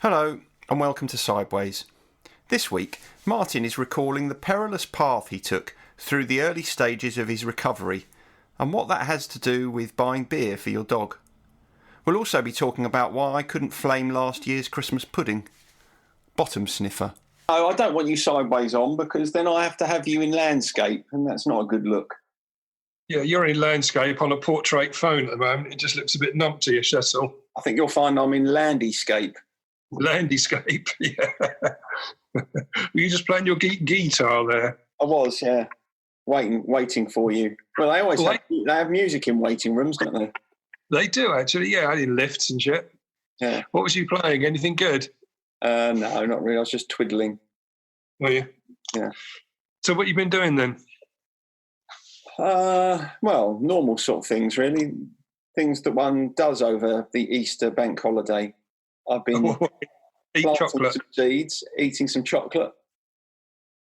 Hello, and welcome to Sideways. This week, Martin is recalling the perilous path he took through the early stages of his recovery and what that has to do with buying beer for your dog. We'll also be talking about why I couldn't flame last year's Christmas pudding. Bottom sniffer. Oh, I don't want you sideways on because then I have to have you in landscape, and that's not a good look. Yeah, you're in landscape on a portrait phone at the moment. It just looks a bit numpty-ish, that's all. I think you'll find I'm in landyscape. Landyscape, yeah. Were you just playing your guitar there? I was, yeah. Waiting for you. Well, they always have music in waiting rooms, don't they? They do, actually, yeah. In lifts and shit. Yeah. What was you playing? Anything good? No, not really. I was just twiddling. Were you? Yeah. So what you been doing then? Well, normal sort of things, really. Things that one does over the Easter bank holiday. I've been Eat chocolate. Some seeds, eating some chocolate,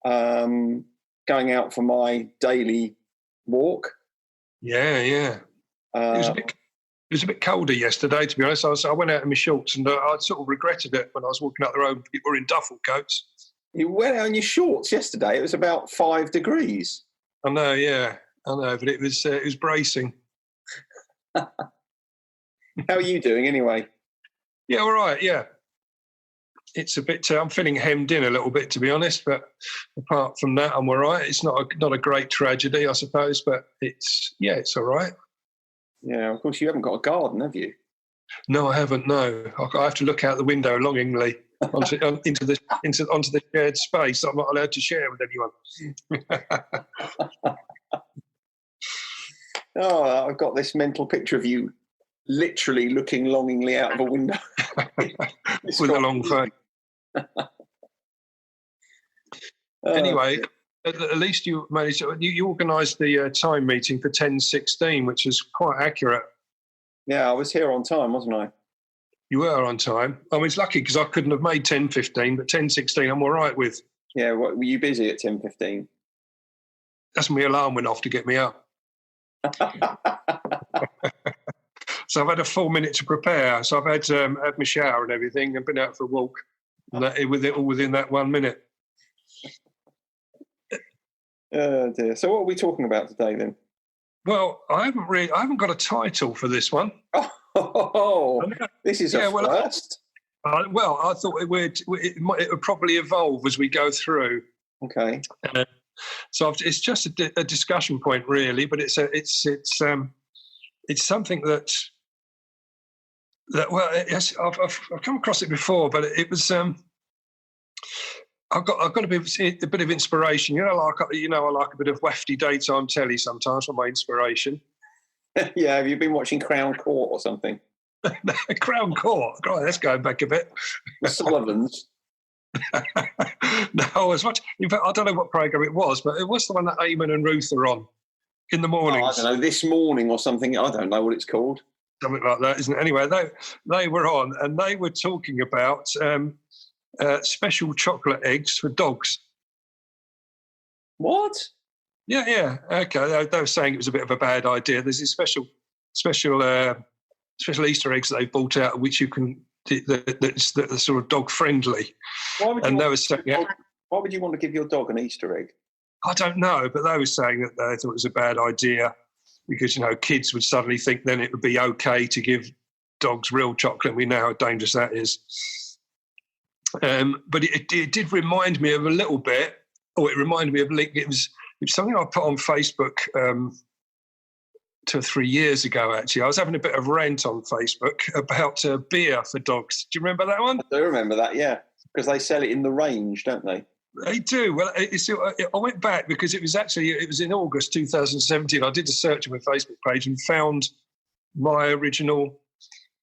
going out for my daily walk. Yeah. It was a bit colder yesterday, to be honest. I went out in my shorts and I sort of regretted it when I was walking up the road. People were in duffel coats. You went out in your shorts yesterday. It was about 5 degrees. I know, yeah. I know, but it was bracing. How are you doing anyway? Yeah, all right, yeah. It's a bit, I'm feeling hemmed in a little bit, to be honest, but apart from that, I'm all right. It's not a great tragedy, I suppose, but it's all right. Yeah, of course, you haven't got a garden, have you? No, I haven't, no. I have to look out the window longingly onto the shared space I'm not allowed to share with anyone. Oh, I've got this mental picture of you literally looking longingly out of a window. With a long face. Anyway, at least you managed. You organised the time meeting for 10:16, which is quite accurate. Yeah, I was here on time, wasn't I? You were on time. I mean, it's lucky because I couldn't have made 10:15, but 10:16 I'm all right with. Yeah, were you busy at 10:15? That's my alarm went off to get me up. So I've had a full minute to prepare. So I've had my shower and everything and been out for a walk. And all within that 1 minute. Oh dear. So what are we talking about today then? Well, I haven't got a title for this one. Oh, this is a first. I thought it would probably evolve as we go through. Okay. So it's just a discussion point, really, but it's something that I've come across it before, but it was I've got a bit of inspiration. I like a bit of wafty daytime telly sometimes for my inspiration. Yeah, have you been watching Crown Court or something? Crown Court, God, that's going back a bit. The Sullivans. No, as much. In fact, I don't know what program it was, but it was the one that Eamon and Ruth are on in the mornings. I don't know, This Morning or something. I don't know what it's called. Something like that, isn't it? Anyway, they were on and they were talking about special chocolate eggs for dogs. What? Yeah. Okay, they were saying it was a bit of a bad idea. There's these special Easter eggs that they've bought out, which you can that are sort of dog friendly. Why would you want to give your dog an Easter egg? I don't know, but they were saying that they thought it was a bad idea because kids would suddenly think then it would be okay to give dogs real chocolate. We know how dangerous that is. But it did remind me of a little bit, or it reminded me of it was something I put on Facebook 2 or 3 years ago, actually. I was having a bit of rant on Facebook about beer for dogs. Do you remember that one? I do remember that, yeah, because they sell it in the range, don't they? They do. Well, I went back because it was in August 2017. I did a search on my Facebook page and found my original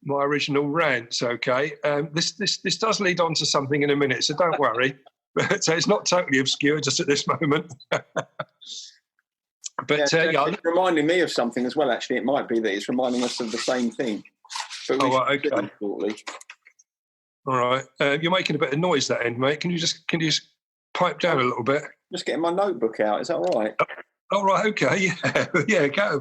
rant. Okay, this does lead on to something in a minute, so don't worry. So it's not totally obscure just at this moment. But it's reminding me of something as well. Actually, it might be that it's reminding us of the same thing. But okay. All right, you're making a bit of noise that end, mate. Can you just pipe down a little bit? Just getting my notebook out. Is that all right? Oh, right, okay, yeah, a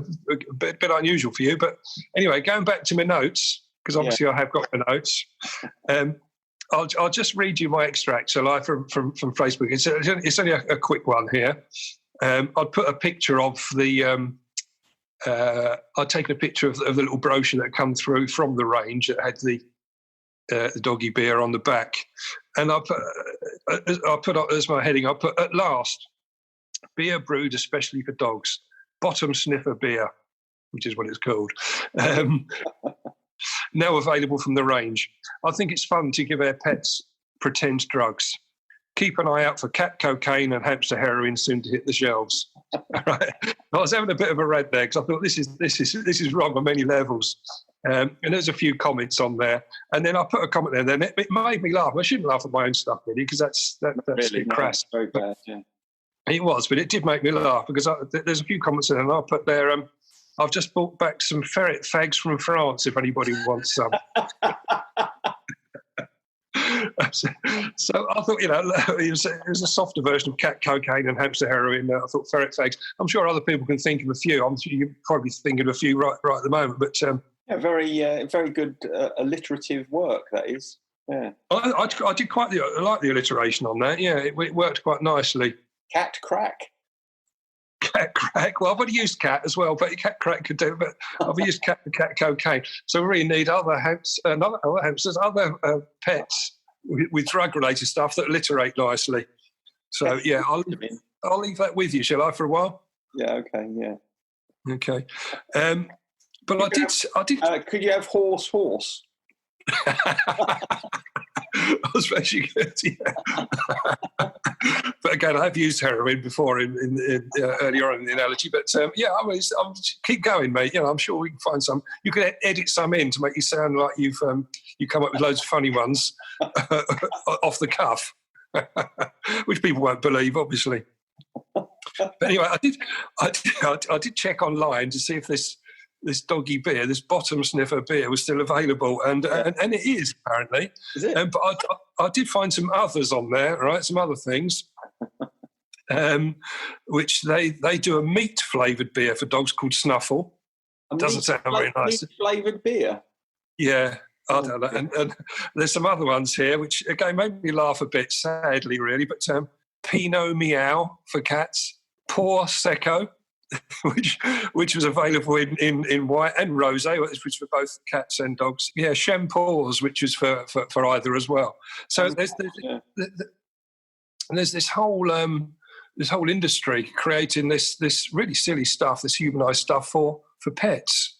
bit unusual for you. But anyway, going back to my notes, because obviously I have got the notes. I'll just read you my extract, shall I, from Facebook. It's only a quick one here. I'd put a picture of the. I'd taken a picture of the little brochure that come through from the range that had the doggy beer on the back, and I put as my heading. I put at last, beer brewed especially for dogs, bottom sniffer beer, which is what it's called. Now available from the range. I think it's fun to give our pets pretend drugs. Keep an eye out for cat cocaine and hamster heroin soon to hit the shelves. Right. I was having a bit of a rant there because I thought this is wrong on many levels. And there's a few comments on there, and then I put a comment there. Then it made me laugh. I shouldn't laugh at my own stuff really, because that's really crass. Very bad. Yeah. It was, but it did make me laugh because there's a few comments there, and I put there. I've just brought back some ferret fags from France. If anybody wants some. So I thought, it was a softer version of cat cocaine and hamster heroin. I thought ferret fags. I'm sure other people can think of a few. I'm sure you're probably thinking of a few right at the moment. But very good alliterative work that is. Yeah, I did I like the alliteration on that. Yeah, it worked quite nicely. Cat crack. Cat crack. Well, I've already used cat as well, but cat crack could do. But I've used cat for cat cocaine. So we really need other hamsters, other pets with drug-related stuff that alliterate nicely. So yeah, I'll leave that with you, shall I, for a while? Yeah. Okay. Yeah. Okay. But I did. Could you have horse? I was very good, yeah. But again, I've used heroin before earlier on in the analogy. But I'm keep going, mate. I'm sure we can find some. You can edit some in to make you sound like you come up with loads of funny ones off the cuff, which people won't believe, obviously. But anyway, I did check online to see if this doggy beer, this bottom sniffer beer, was still available, and it is apparently. Is it? But I did find some others on there, right? Some other things, which they do a meat flavoured beer for dogs called Snuffle. Doesn't sound very nice. Meat flavoured beer. Yeah, I don't know. And there's some other ones here, which again made me laugh a bit, sadly, really. But Pinot Meow for cats, Por Seco. which was available in white and rosé, which was for both cats and dogs. Yeah, Shampoos, which was for either as well. So there's this whole industry creating this really silly stuff, this humanised stuff for pets.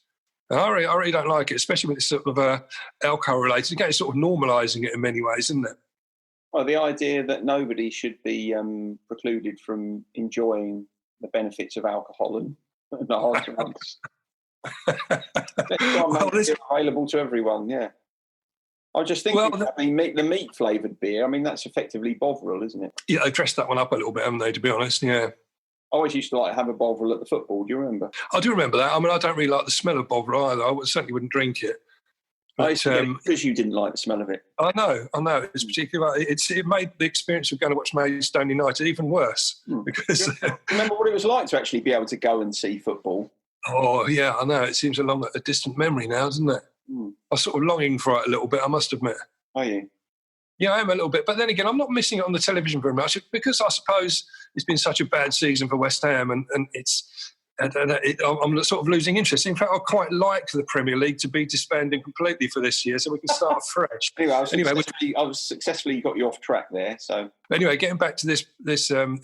And I really don't like it, especially when it's sort of alcohol related. Again, it's sort of normalising it in many ways, isn't it? Well, the idea that nobody should be precluded from enjoying the benefits of alcohol and hard drugs. It's available to everyone, yeah. I was just thinking, the meat flavoured beer, that's effectively Bovril, isn't it? Yeah, they've dressed that one up a little bit, haven't they, to be honest, yeah. I always used to have a Bovril at the football, do you remember? I do remember that. I don't really like the smell of Bovril either. I certainly wouldn't drink it. But, because you didn't like the smell of it. I know. It's particularly it made the experience of going to watch Maidstone United even worse. Because remember what it was like to actually be able to go and see football? Oh yeah, I know. It seems a distant memory now, doesn't it? I'm sort of longing for it a little bit, I must admit. Are you? Yeah, I am a little bit. But then again, I'm not missing it on the television very much because I suppose it's been such a bad season for West Ham, and it's. I'm sort of losing interest. In fact, I quite like the Premier League to be disbanded completely for this year, so we can start fresh. I've successfully got you off track there. So anyway, getting back to this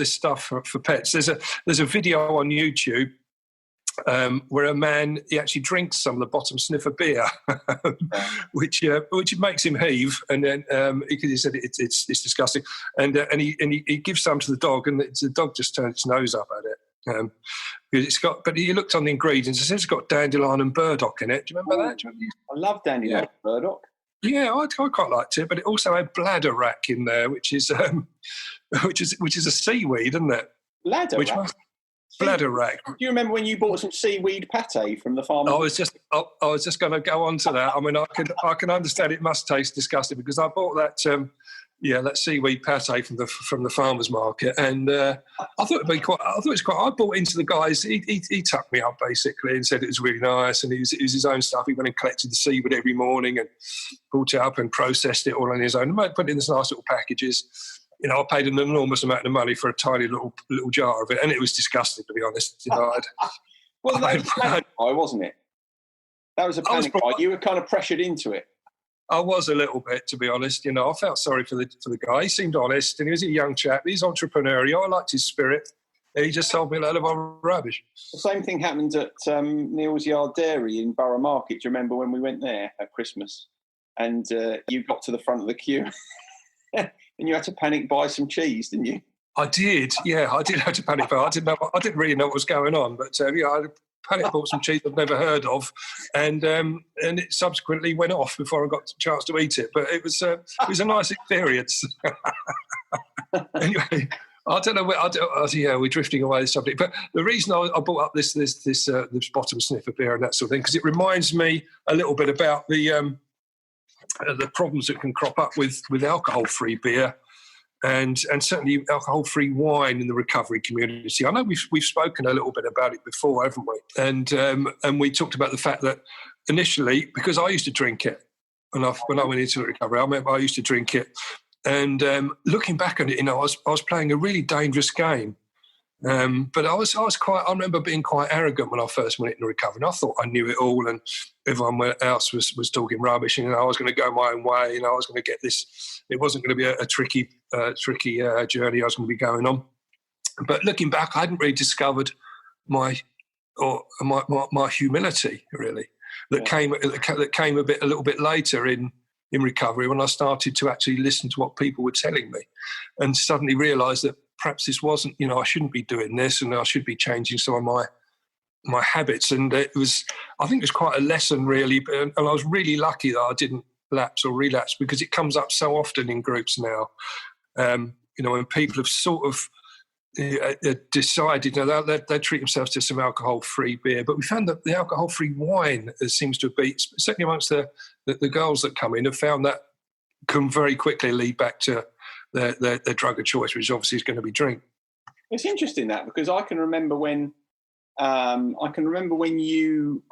stuff for pets. There's a video on YouTube where a man, he actually drinks some of the bottom sniffer beer, which makes him heave, and then he said it's disgusting, and he gives some to the dog, and the dog just turns its nose up at it. But he looked on the ingredients. It says it's got dandelion and burdock in it. Do you remember that? I love dandelion and burdock. Yeah, I quite liked it. But it also had bladder wrack in there, which is a seaweed, isn't it? Bladder rack. Do you remember when you bought some seaweed pate from the farm? I was just going to go on to that. I can understand it must taste disgusting because I bought that seaweed pate from the farmers market, and I thought it'd be quite. I thought it's quite. I bought into the guys. He tucked me up basically and said it was really nice, and it was his own stuff. He went and collected the seaweed every morning and brought it up and processed it all on his own. And put it in this nice little packages. I paid an enormous amount of money for a tiny little jar of it, and it was disgusting, to be honest. Well, that was a panic buy, wasn't it? That was a panic buy. You were kind of pressured into it. I was a little bit, to be honest. I felt sorry for the guy. He seemed honest, and he was a young chap. He's entrepreneurial. I liked his spirit. He just told me a load of rubbish. The same thing happened at Neil's Yard Dairy in Borough Market. Do you remember when we went there at Christmas? And you got to the front of the queue, and you had to panic buy some cheese, didn't you? I did. Yeah, I did have to panic buy. I didn't really know what was going on, but I panic bought some cheese I've never heard of, and it subsequently went off before I got a chance to eat it. But it was a nice experience. Anyway, I don't know. We're drifting away the subject. But the reason I brought up this bottom sniffer beer and that sort of thing, because it reminds me a little bit about the problems that can crop up with alcohol-free beer. And certainly alcohol-free wine in the recovery community. I know we've spoken a little bit about it before, haven't we? And we talked about the fact that initially, because I used to drink it, when I went into the recovery, I used to drink it. And looking back on it, I was playing a really dangerous game. But I I remember being quite arrogant when I first went into recovery. And I thought I knew it all, and everyone else was talking rubbish, and I was going to go my own way, and I was going to get this. It wasn't going to be a tricky journey I was going to be going on. But looking back, I hadn't really discovered my humility really. That came a little bit later in recovery, when I started to actually listen to what people were telling me, and suddenly realised that perhaps this wasn't, I shouldn't be doing this, and I should be changing some of my habits. And I think it was quite a lesson really, and I was really lucky that I didn't lapse or relapse, because it comes up so often in groups now. When people have sort of decided they treat themselves to some alcohol-free beer, but we found that the alcohol-free wine seems to be, certainly amongst the girls that come in, have found that can very quickly lead back to their drug of choice, which obviously is going to be drink. It's interesting that, because I can remember when you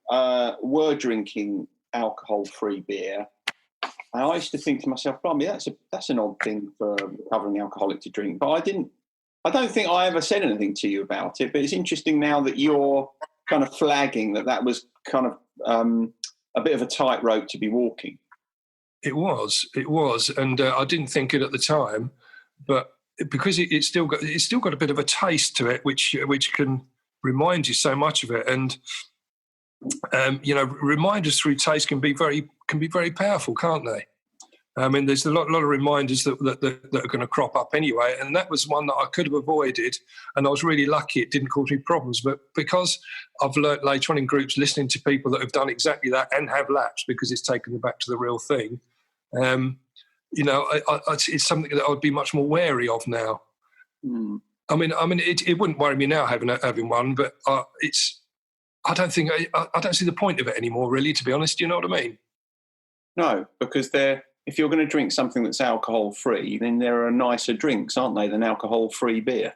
were drinking alcohol-free beer, and I used to think to myself, "Blimey, that's an odd thing for a recovering alcoholic to drink." But I don't think I ever said anything to you about it. But it's interesting now that you're kind of flagging that was kind of a bit of a tightrope to be walking. It was, and I didn't think it at the time, but because it's still got a bit of a taste to it, which can remind you so much of it, and reminders through taste can be very powerful, can't they? I mean, there's a lot of reminders that are going to crop up anyway, and that was one that I could have avoided, and I was really lucky it didn't cause me problems. But because I've learnt later on in groups, listening to people that have done exactly that and have lapsed because it's taken them back to the real thing, it's something that I would be much more wary of now. Mm. I mean, it wouldn't worry me now having one, but I don't see the point of it anymore, really, to be honest. Do you know what I mean? No, because if you're going to drink something that's alcohol-free, then there are nicer drinks, aren't they, than alcohol-free beer?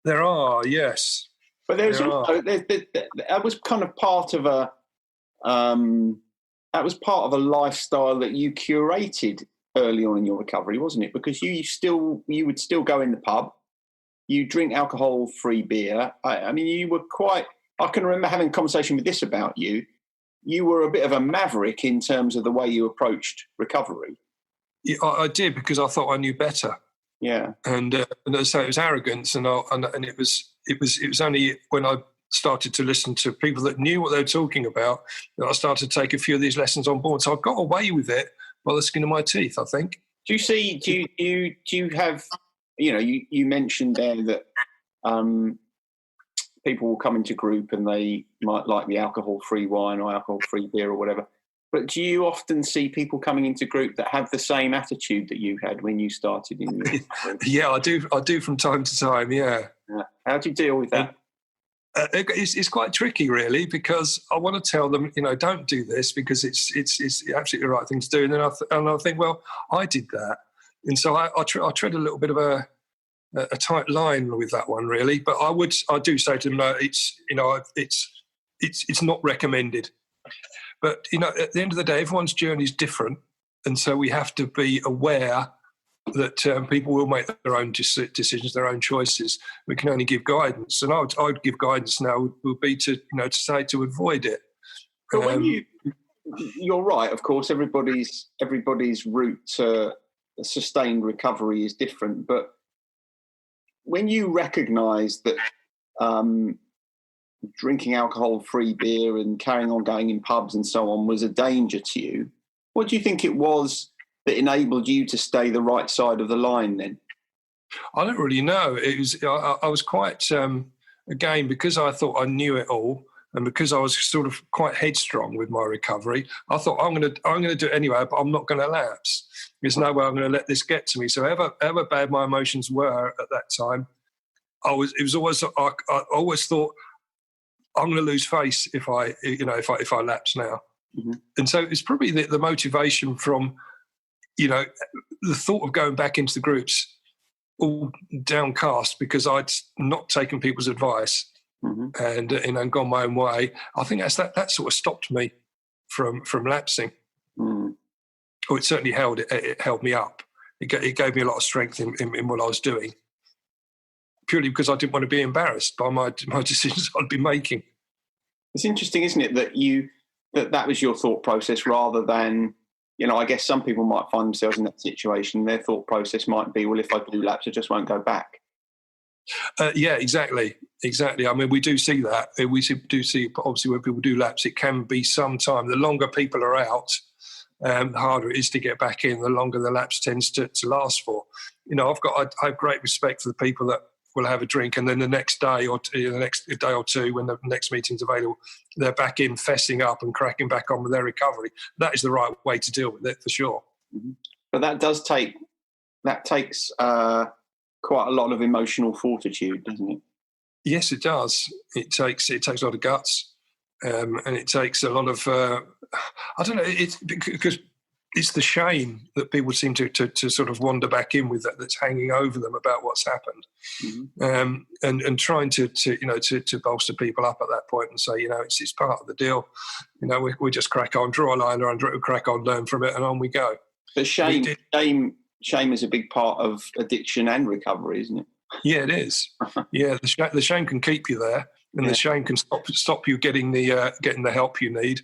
There are, yes. But that was kind of part of a lifestyle that you curated early on in your recovery, wasn't it? Because you would still go in the pub, you drink alcohol-free beer. I mean, you were quite. I can remember having a conversation with this about you. You were a bit of a maverick in terms of the way you approached recovery. Yeah, I did, because I thought I knew better. Yeah, and so it was arrogance, and it was only when I started to listen to people that knew what they were talking about that I started to take a few of these lessons on board. So I got away with it by the skin of my teeth, I think. Do you have? You mentioned there that people will come into group and they might like the alcohol-free wine or alcohol-free beer or whatever. But do you often see people coming into group that have the same attitude that you had when you started in your Yeah, I do from time to time, yeah. How do you deal with that? It's quite tricky, really, because I want to tell them, don't do this because it's absolutely the right thing to do. And then I think, well, I did that. And so I tread a little bit of a tight line with that one, really. But I do say to them, no, it's not recommended. But at the end of the day, everyone's journey is different, and so we have to be aware that people will make their own decisions, their own choices. We can only give guidance, and I would give guidance now would be to say to avoid it. But when you're right, of course, everybody's route to a sustained recovery is different. But when you recognise that drinking alcohol-free beer and carrying on going in pubs and so on was a danger to you, what do you think it was that enabled you to stay the right side of the line then? I don't really know. It was I was quite again, because I thought I knew it all, and because I was sort of quite headstrong with my recovery, I thought I'm going to do it anyway, but I'm not going to lapse. There's no way I'm going to let this get to me. So however bad my emotions were at that time, I always thought I'm going to lose face if I lapse now. Mm-hmm. And so it's probably the motivation from, the thought of going back into the groups all downcast because I'd not taken people's advice. Mm-hmm. And gone my own way. I think that sort of stopped me from lapsing. Mm. Or it certainly held me up. It gave me a lot of strength in what I was doing, purely because I didn't want to be embarrassed by my decisions I'd be making. It's interesting, isn't it, that was your thought process rather than, I guess some people might find themselves in that situation. Their thought process might be, well, if I do lapse, I just won't go back. Yeah, exactly. I mean, we do see that. We do see, obviously, when people do lapse, it can be some time. The longer people are out, the harder it is to get back in, the longer the lapse tends to last for. I have great respect for the people that will have a drink and then the next day or the next day or two, when the next meeting's available, they're back in, fessing up and cracking back on with their recovery. That is the right way to deal with it, for sure. Mm-hmm. But that takes quite a lot of emotional fortitude, doesn't it? Yes, it does. It takes a lot of guts, and it takes a lot of I don't know. It's because it's the shame that people seem to sort of wander back in with that's hanging over them about what's happened, mm-hmm. and trying to bolster people up at that point and say, it's part of the deal. We just crack on, draw a line under it, crack on, learn from it, and on we go. But shame is a big part of addiction and recovery, isn't it? Yeah, it is. Yeah, the shame can keep you there, and the shame can stop you getting the help you need,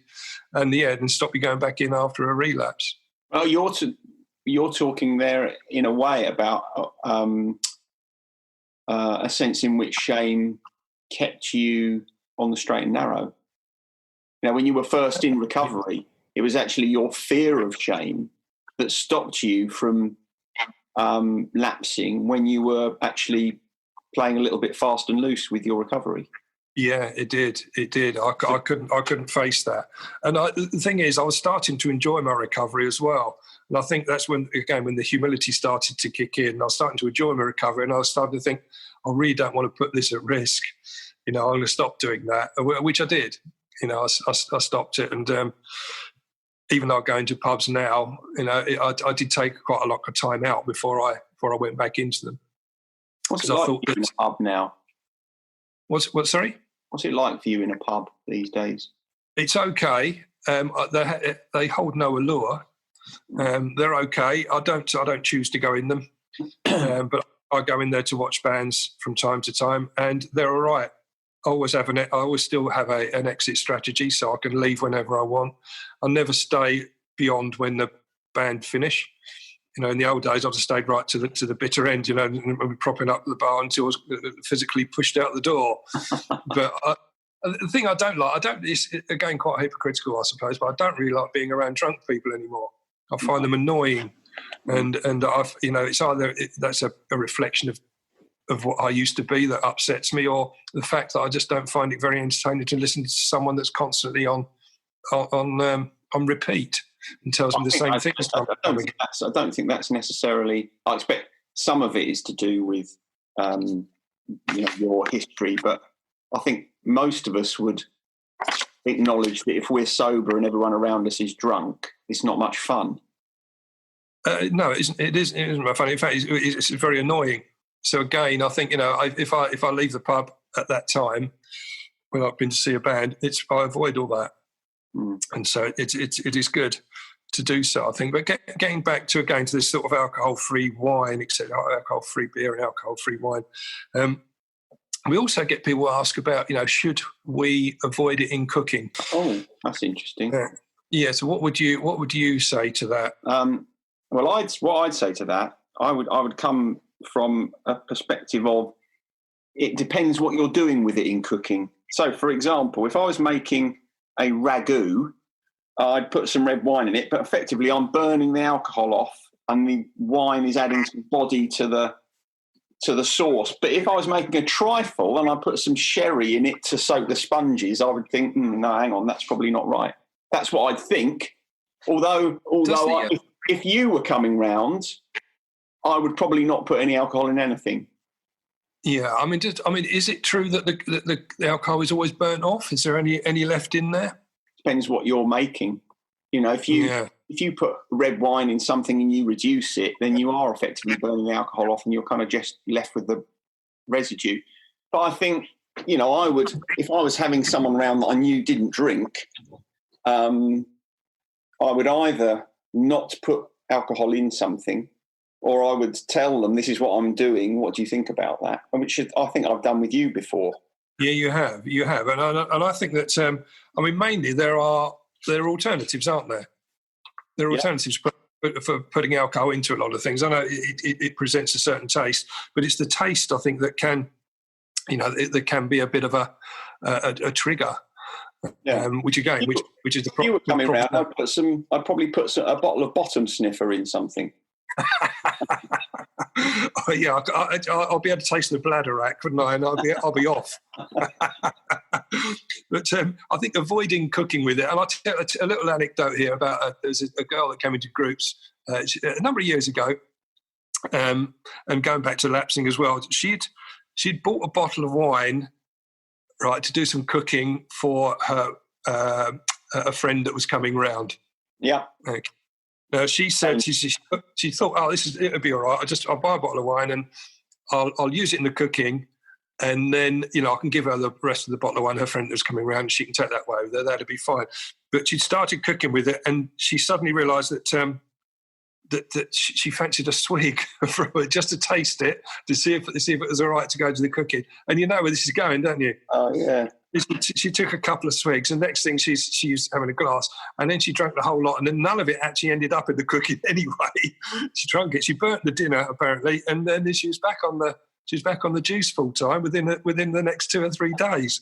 and stop you going back in after a relapse. Well, you're talking there in a way about a sense in which shame kept you on the straight and narrow. When you were first in recovery, it was actually your fear of shame that stopped you from lapsing when you were actually playing a little bit fast and loose with your recovery. Yeah, it did. I couldn't face that. And the thing is, I was starting to enjoy my recovery as well. And I think that's when the humility started to kick in. I was starting to enjoy my recovery, and I was starting to think, I really don't want to put this at risk. I'm going to stop doing that, which I did. I stopped it, and even though I go into pubs now, I did take quite a lot of time out before I went back into them. What's it like for you in a pub now? Sorry? What's it like for you in a pub these days? It's okay. They hold no allure. They're okay. I don't choose to go in them, but I go in there to watch bands from time to time, and they're all right. I always still have an exit strategy, so I can leave whenever I want. I never stay beyond when the band finish. In the old days, I'd have stayed right to the bitter end, and propping up the bar until I was physically pushed out the door. But the thing I don't like, it's again quite hypocritical, I suppose, but I don't really like being around drunk people anymore. I find them annoying, and it's either that's a reflection of what I used to be that upsets me, or the fact that I just don't find it very entertaining to listen to someone that's constantly on repeat and tells me the same thing. I don't think that's necessarily. I expect some of it is to do with your history, but I think most of us would acknowledge that if we're sober and everyone around us is drunk, it's not much fun. No, it isn't. It isn't funny. In fact, it's very annoying. So again, I think if I leave the pub at that time when I've been to see a band, I avoid all that, and so it is good to do so, I think. But getting back to this sort of alcohol-free wine, etc., alcohol-free beer and alcohol-free wine. We also get people ask about, should we avoid it in cooking? Oh, that's interesting. Yeah. So what would you say to that? Well, what I'd say to that, I would come from a perspective of it depends what you're doing with it in cooking. So, for example, if I was making a ragu, I'd put some red wine in it, but effectively I'm burning the alcohol off, and the wine is adding some body to the sauce. But if I was making a trifle and I put some sherry in it to soak the sponges, I would think, no, hang on, that's probably not right. That's what I'd think. Although if you were coming round, I would probably not put any alcohol in anything. Yeah, is it true that the alcohol is always burnt off? Is there any left in there? Depends what you're making. If you put red wine in something and you reduce it, then you are effectively burning the alcohol off, and you're kind of just left with the residue. But I think, I would, if I was having someone around that I knew didn't drink, I would either not put alcohol in something, or I would tell them, this is what I'm doing, what do you think about that? Which I think I've done with you before. Yeah, you have. And I think that, mainly there are alternatives, aren't there? There are alternatives for putting alcohol into a lot of things. I know it presents a certain taste, but it's the taste, I think, that can, that can be a bit of a trigger. Yeah. Which is the problem. You were coming around. I'd probably put a bottle of bottom sniffer in something. Oh, yeah, I'll be able to taste the bladder rack, wouldn't I? And I'll be off. But I think avoiding cooking with it. And I'll tell a little anecdote here about there's a girl that came into groups a number of years ago, and going back to lapsing as well. She'd bought a bottle of wine, right, to do some cooking for her a friend that was coming round. Yeah. Okay. She said she thought, oh, it'll be all right. I'll buy a bottle of wine and I'll use it in the cooking, and then I can give her the rest of the bottle of wine. Her friend that's coming around, she can take that away with her. That'll be fine. But she started cooking with it, and she suddenly realised that that she fancied a swig from it, just to taste it, to see if it was all right to go to the cooking. And you know where this is going, don't you? Oh yeah. She took a couple of swigs, and next thing she's having a glass, and then she drank the whole lot, and then none of it actually ended up in the cooking anyway. She drank it. She burnt the dinner apparently, and then she was back on the juice full time within the next 2 or 3 days.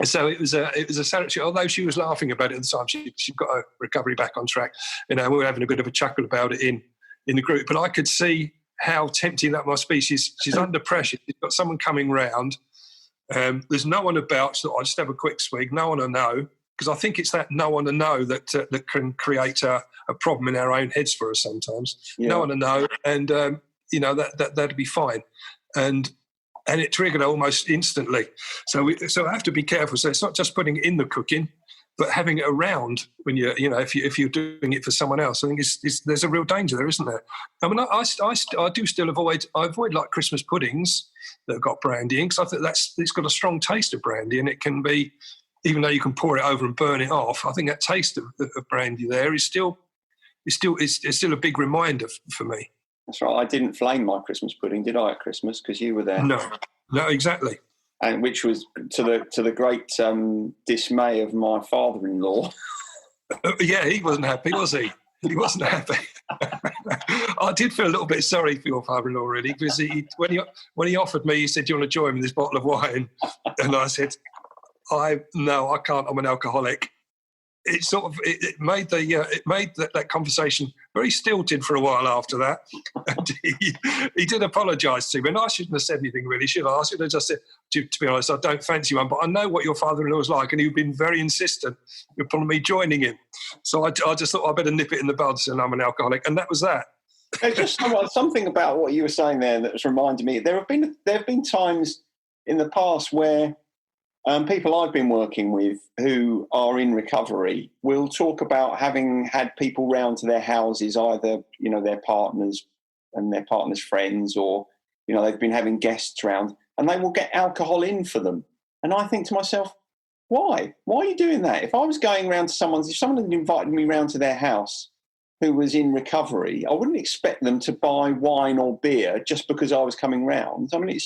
So it was a sanitary. Although she was laughing about it at the time, she got her recovery back on track. We were having a bit of a chuckle about it in the group. But I could see how tempting that must be. She's under pressure. She's got someone coming round. There's no one about, so I just have a quick swig. No one to know, because I think it's that no one to know that can create a problem in our own heads for us sometimes. Yeah. No one to know, and that'd be fine. And it triggered almost instantly. So I have to be careful. So it's not just putting it in the cooking, but having it around when if you're doing it for someone else. I think there's a real danger there, isn't there? I mean, I do still avoid like Christmas puddings that have got brandy in, because I think it's got a strong taste of brandy, and it can be, even though you can pour it over and burn it off, I think that taste of brandy there is still a big reminder for me. That's right. I didn't flame my Christmas pudding, did I, at Christmas? Because you were there. No, exactly. And which was to the great dismay of my father-in-law. Yeah, he wasn't happy, was he? He wasn't happy. I did feel a little bit sorry for your father-in-law, really, because when he offered me, he said, "Do you want to join me in this bottle of wine?" And I said, "No, I can't. I'm an alcoholic." It sort of it made that conversation very stilted for a while after that. And he did apologise to me, and I shouldn't have said anything really, should I? I should have just said, to be honest, I don't fancy one, but I know what your father-in-law is like, and he'd been very insistent upon me joining him. So I just thought I better nip it in the bud, and I'm an alcoholic, and that was that. There's just something about what you were saying there that was reminding me. There have been times in the past where People I've been working with who are in recovery will talk about having had people round to their houses, either, their partners and their partner's friends, or, they've been having guests round, and they will get alcohol in for them. And I think to myself, why? Why are you doing that? If I was going round to if someone had invited me round to their house who was in recovery, I wouldn't expect them to buy wine or beer just because I was coming round. I mean,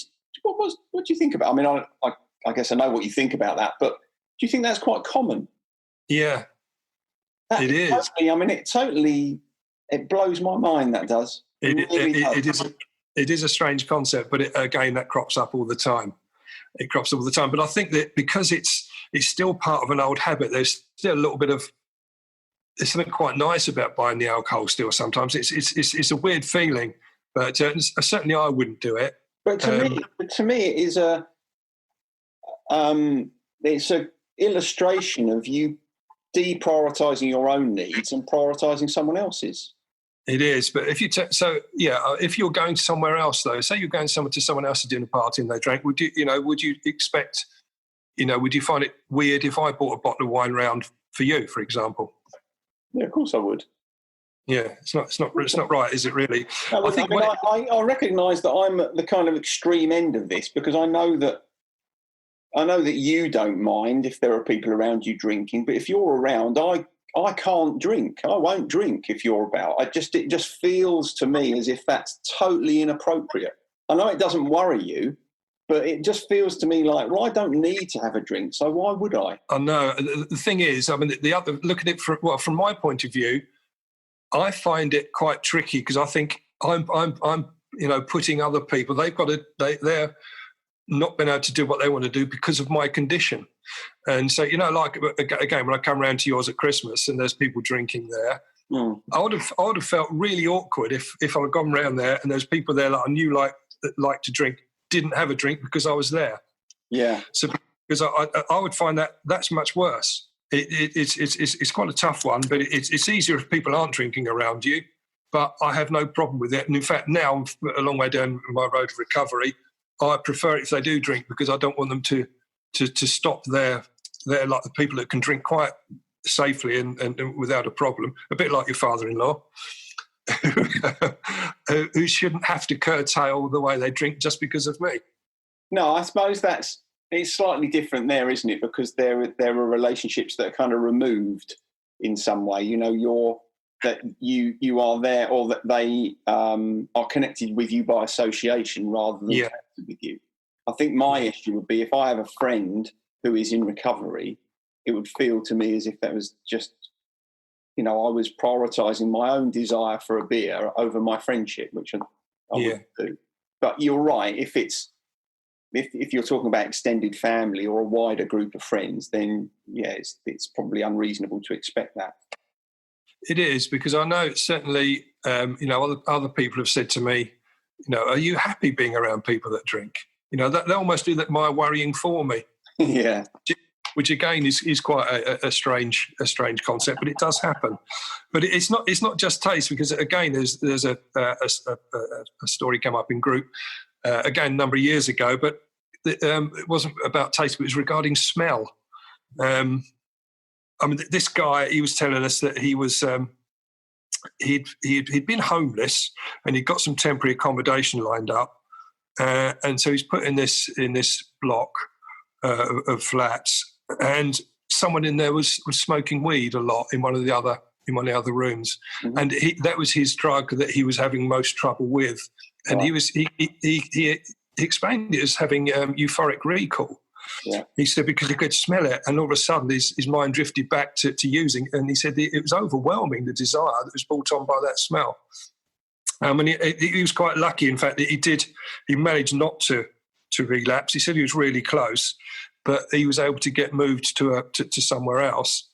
what do you think about it? I mean, I guess I know what you think about that, but do you think that's quite common? Yeah, it is. It blows my mind, that does. It is a strange concept, but again, that crops up all the time. It crops up all the time. But I think that because it's still part of an old habit, there's still a little bit of, there's something quite nice about buying the alcohol still sometimes. It's a weird feeling, but certainly I wouldn't do it. But to me, it is it's an illustration of you deprioritising your own needs and prioritising someone else's. It is, but if if you're going somewhere else though, say you're going to someone else's dinner party and they drank, would you expect, would you find it weird if I bought a bottle of wine round for you, for example? Yeah, of course I would. Yeah, it's not right, is it really? No, I recognise that I'm at the kind of extreme end of this, because I know that you don't mind if there are people around you drinking, but if you're around, I can't drink. I won't drink if you're about. It just feels to me as if that's totally inappropriate. I know it doesn't worry you, but it just feels to me like, well, I don't need to have a drink, so why would I? I know. The thing is, I mean, the other, look at it from my point of view, I find it quite tricky, because I think I'm putting other people, they're not been able to do what they want to do because of my condition. And so, like, again, when I come round to yours at Christmas and there's people drinking there, I would have felt really awkward if I had gone round there and there's people there that I knew like to drink, didn't have a drink because I was there. Yeah. So because I would find that's much worse. It's quite a tough one, but it's easier if people aren't drinking around you. But I have no problem with it. And in fact, now I'm a long way down my road of recovery. I prefer it if they do drink, because I don't want them to stop their like the people that can drink quite safely and without a problem. A bit like your father-in-law, who shouldn't have to curtail the way they drink just because of me. No, I suppose it's slightly different there, isn't it? Because there are relationships that are kind of removed in some way. That you are there, or that they are connected with you by association rather than connected with you. I think my issue would be if I have a friend who is in recovery, it would feel to me as if that was just, I was prioritising my own desire for a beer over my friendship, which I wouldn't do. But you're right, if you're talking about extended family or a wider group of friends, then it's probably unreasonable to expect that. It is, because I know certainly, other people have said to me, are you happy being around people that drink? They almost do that my worrying for me. Yeah. Which again is quite a strange concept, but it does happen. But it's not just taste, because again there's a story come up in group again a number of years ago, but it wasn't about taste, but it was regarding smell. I mean, this guy, he was telling us that he was he'd been homeless and he'd got some temporary accommodation lined up, and so he's put in this block of flats, and someone in there was smoking weed a lot in one of the other rooms, and that was his drug that he was having most trouble with, and he explained it as having euphoric recall. Yeah. He said because he could smell it, and all of a sudden his mind drifted back to using, and he said it was overwhelming, the desire that was brought on by that smell. And he was quite lucky, in fact, that he managed not to relapse. He said he was really close, but he was able to get moved to somewhere else,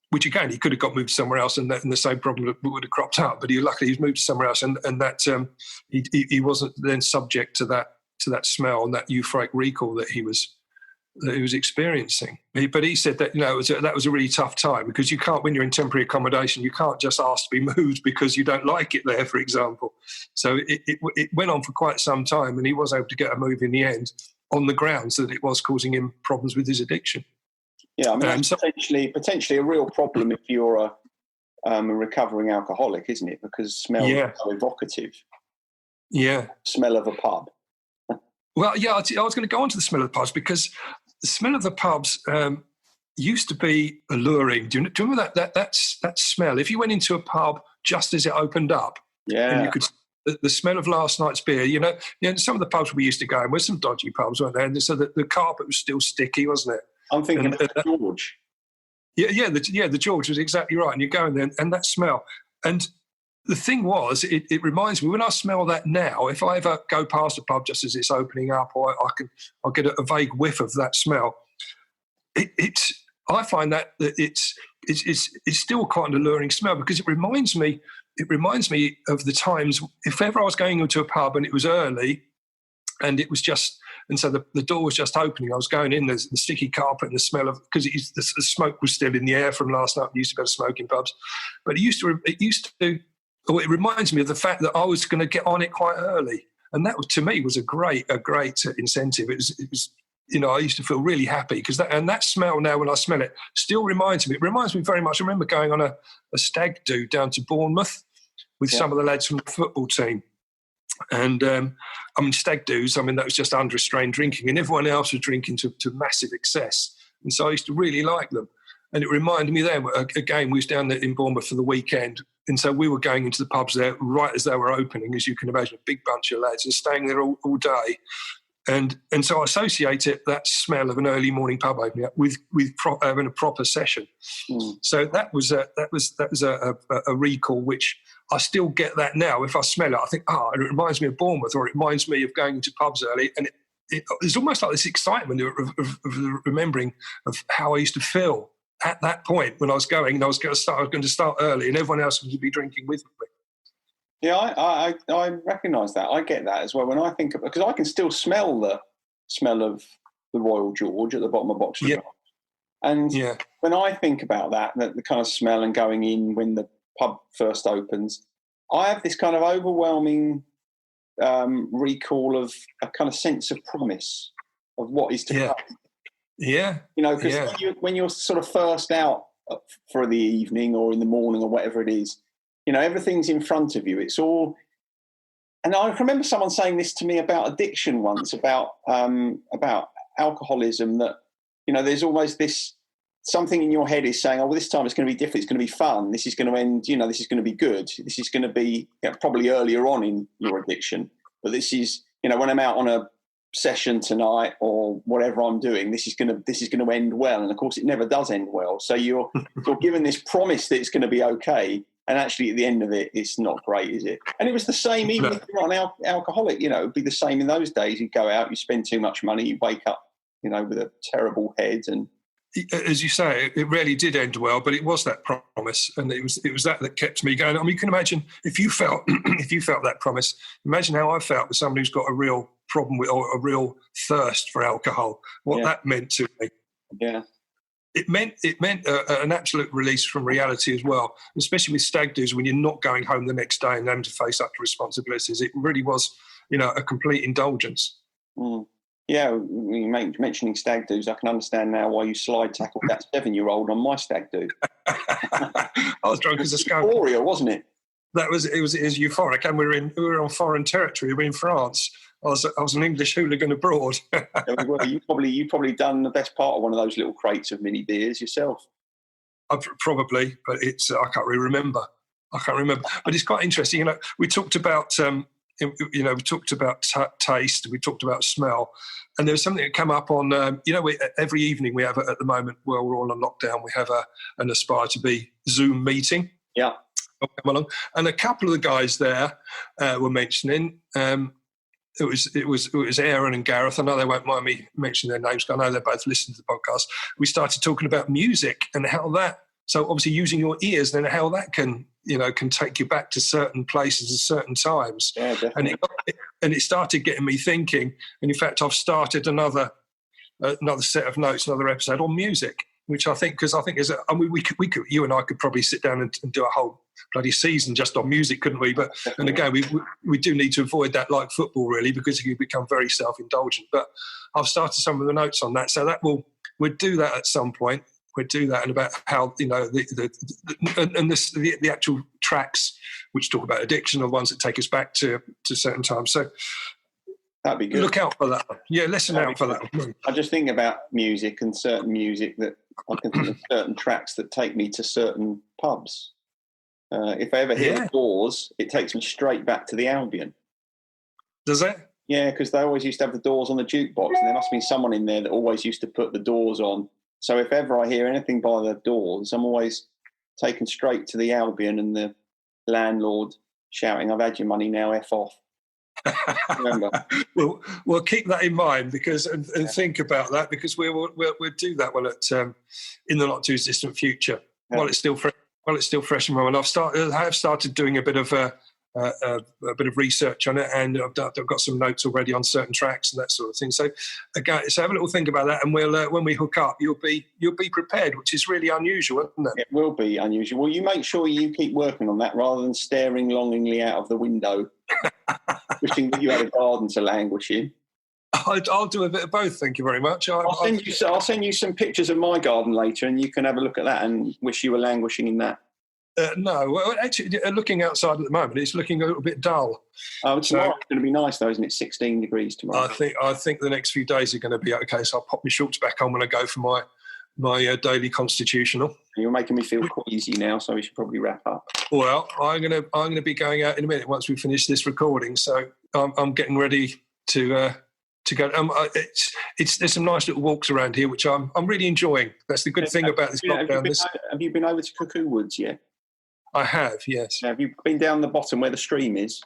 which again, he could have got moved somewhere else and the same problem would have cropped up, but luckily he was moved to somewhere else, and that he wasn't then subject to that smell and that euphoric recall that he was experiencing. But he said that that was a really tough time, because you can't, when you're in temporary accommodation, you can't just ask to be moved because you don't like it there, for example. So it went on for quite some time, and he was able to get a move in the end. on the grounds that it was causing him problems with his addiction. Yeah, I mean, that's potentially a real problem if you're a recovering alcoholic, isn't it? Because smell is so evocative. Yeah. Smell of a pub. Well, yeah, I was going to go on to the smell of the pubs, because the smell of the pubs used to be alluring. Do you remember that smell? If you went into a pub just as it opened up, and you could, the smell of last night's beer, some of the pubs we used to go in were some dodgy pubs, weren't there? And so the carpet was still sticky, wasn't it? I'm thinking of George. The George was exactly right. And you go in there and that smell. And the thing was, it reminds me, when I smell that now, if I ever go past a pub just as it's opening up, or I'll get a vague whiff of that smell, I find that it's still quite an alluring smell, because it reminds me of the times, if ever I was going into a pub and it was early and it was just, and so the door was just opening, I was going in, there's the sticky carpet and the smell of, because the smoke was still in the air from last night. We used to go to smoking pubs, but it reminds me of the fact that I was going to get on it quite early, and that to me was a great incentive. It was I used to feel really happy, because that smell now, when I smell it, still reminds me. It reminds me very much. I remember going on a stag do down to Bournemouth with some of the lads from the football team. And stag do's, that was just under-restrained drinking, and everyone else was drinking to massive excess. And so I used to really like them. And it reminded me then, again, we was down there in Bournemouth for the weekend. And so we were going into the pubs there right as they were opening, as you can imagine, a big bunch of lads, and staying there all day. And so I associated that smell of an early morning pub opening up with having a proper session. So that was a recall, which I still get that now. If I smell it, I think, it reminds me of Bournemouth, or it reminds me of going into pubs early. And it's almost like this excitement of remembering of how I used to feel at that point when I was going, and I was going to start early, and everyone else would be drinking with me. Yeah, I recognise that. I get that as well when I think of it, because I can still smell the smell of the Royal George at the bottom of Boxer. Yeah. And when I think about that, the kind of smell and going in when the pub first opens, I have this kind of overwhelming recall of a kind of sense of promise of what is to come. Yeah. Because when you're sort of first out for the evening or in the morning or whatever it is, everything's in front of you. It's all, and I remember someone saying this to me about addiction once, about alcoholism, that there's always this something in your head is saying, this time it's going to be different, it's going to be fun, this is going to end, this is going to be good, this is going to be probably earlier on in your addiction, but this is, when I'm out on a session tonight or whatever I'm doing, this is going to end well, and of course it never does end well. So you're given this promise that it's going to be okay. And actually, at the end of it, it's not great, is it? And it was the same even if you're not an alcoholic. It would be the same in those days. You go out, you spend too much money, you wake up, with a terrible head. And as you say, it really did end well. But it was that promise, and it was that kept me going. You can imagine if you felt that promise. Imagine how I felt with somebody who's got a real problem with, or a real thirst for alcohol. What that meant to me. Yeah. It meant an absolute release from reality as well, especially with stag do's when you're not going home the next day and having to face up to responsibilities. It really was, a complete indulgence. Yeah, mentioning stag do's, I can understand now why you slide tackled that 7-year-old on my stag do. I was drunk as a skunk. Euphoria, wasn't it? It was euphoric, and we were on foreign territory. We were in France. I was an English hooligan abroad. You probably done the best part of one of those little crates of mini beers yourself. Probably, but I can't really remember. But it's quite interesting. We talked about taste, we talked about smell, and there was something that came up on. Every evening we have at the moment, while we're all on lockdown, we have an Aspire to Be Zoom meeting. Yeah. Come along, and a couple of the guys there were mentioning. It was Aaron and Gareth. I know they won't mind me mentioning their names, because I know they both listen to the podcast. We started talking about music and how that. So obviously using your ears, then how that can take you back to certain places at certain times. Yeah, definitely. And it started getting me thinking. And in fact, I've started another set of notes, another episode on music. which I think is. I mean, we could, you and I could probably sit down and do a whole bloody season just on music, couldn't we? But and again, we do need to avoid that, like football, really, because you become very self-indulgent. But I've started some of the notes on that, so we'll do that at some point. We'll do that, and about how the actual tracks which talk about addiction are the ones that take us back to certain times. So that'd be good. Look out for that one. Yeah, listen out for that one. I just think about music and certain music that I can think of certain tracks that take me to certain pubs. If I ever hear the Doors, it takes me straight back to the Albion. Does it? Yeah, because they always used to have the Doors on the jukebox, and there must have been someone in there that always used to put the Doors on. So if ever I hear anything by the Doors, I'm always taken straight to the Albion and the landlord shouting, "I've had your money, now F off." Remember? We'll keep that in mind and think about that, because we'll do that one in the not too distant future while it's still fresh. While it's still fresh in my mind. I have started doing a bit of research on it, and I've got some notes already on certain tracks and that sort of thing. So again, have a little think about that, and we'll when we hook up, you'll be prepared, which is really unusual, isn't it? It will be unusual. Well, you make sure you keep working on that rather than staring longingly out of the window, wishing that you had a garden to languish in. I'll do a bit of both. Thank you very much. I'll send you some pictures of my garden later, and you can have a look at that and wish you were languishing in that. No, well, actually, looking outside at the moment, it's looking a little bit dull. Tomorrow's going to be nice, though, isn't it? 16 degrees tomorrow. I think the next few days are going to be okay. So I'll pop my shorts back on when I go for my daily constitutional. You're making me feel queasy now, so we should probably wrap up. Well, I'm going to be going out in a minute once we finish this recording. So I'm getting ready to go. There's some nice little walks around here, which I'm really enjoying. That's the good thing about this lockdown. Have you been over to Cuckoo Woods yet? I have, yes. Have you been down the bottom where the stream is?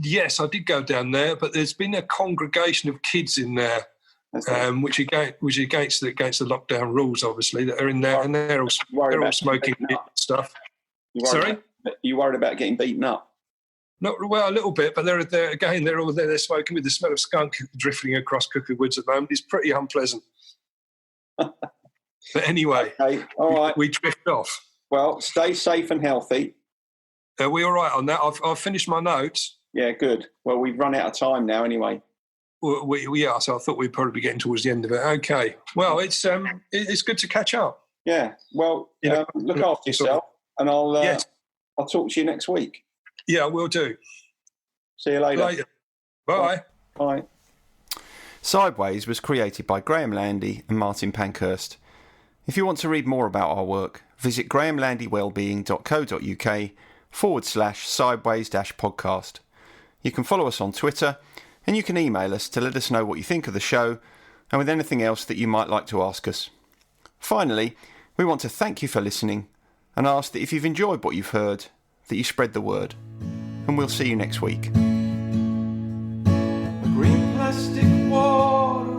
Yes, I did go down there, but there's been a congregation of kids in there, which against the lockdown rules, obviously, that are in there, and they're all smoking stuff. Sorry? You worried about getting beaten up? Well, a little bit, but they're all there. They're smoking with the smell of skunk drifting across Cuckoo Woods at the moment. It's pretty unpleasant. But anyway, okay. All right. We drift off. Well, stay safe and healthy. Are we all right on that? I've finished my notes. Yeah, good. Well, we've run out of time now anyway. We are, so I thought we'd probably be getting towards the end of it. Okay. Well, it's good to catch up. Yeah. Well, look after yourself, and I'll talk to you next week. Yeah, we'll do. See you later. Bye. Bye. Sideways was created by Graham Landy and Martin Pankhurst. If you want to read more about our work, visit grahamlandywellbeing.co.uk/sideways-podcast. You can follow us on Twitter, and you can email us to let us know what you think of the show and with anything else that you might like to ask us. Finally, we want to thank you for listening and ask that if you've enjoyed what you've heard, that you spread the word. And we'll see you next week. A green plastic water